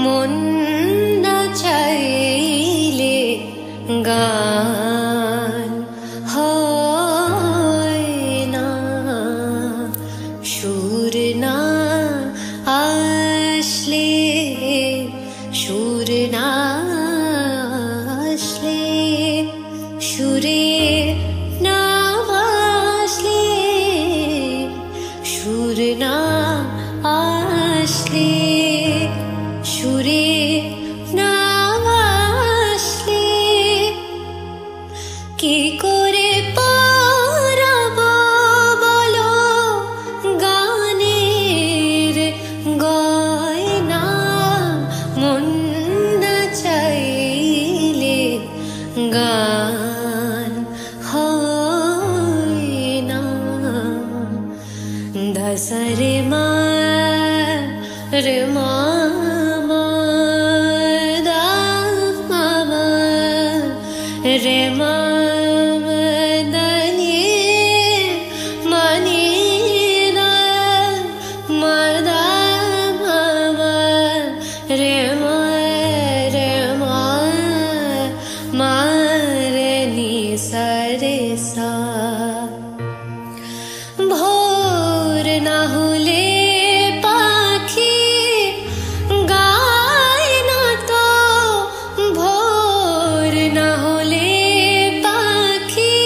মন না চাইলে গান হয় না, সুর না আসলে, সুর না আসলে, সুরে না আসলে, সুর না আসলে, সুরে না আসলে কি করে পরাবো বলো গানের গয়না, মন না চাইলে গান হয় না। দা রে মা রে মা মা দা মা মা রে মা দা নি মা নি দা মা দা মা মা রে মা মা রে নি সা রে সা। ভোর না হলে পাখি গায় না তো, ভোর না হলে পাখি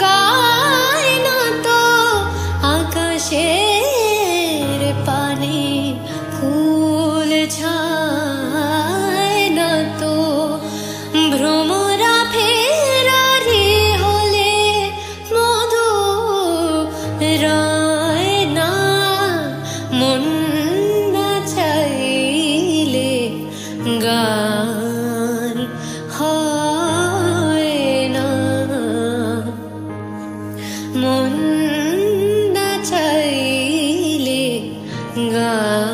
গায় না তো, আকাশের পানে ফুল ছায় না তো, ভ্রমরা ফেরারি হলে মধু রয় না, মন না চাইলে গান হয় না, মন না চাইলে গান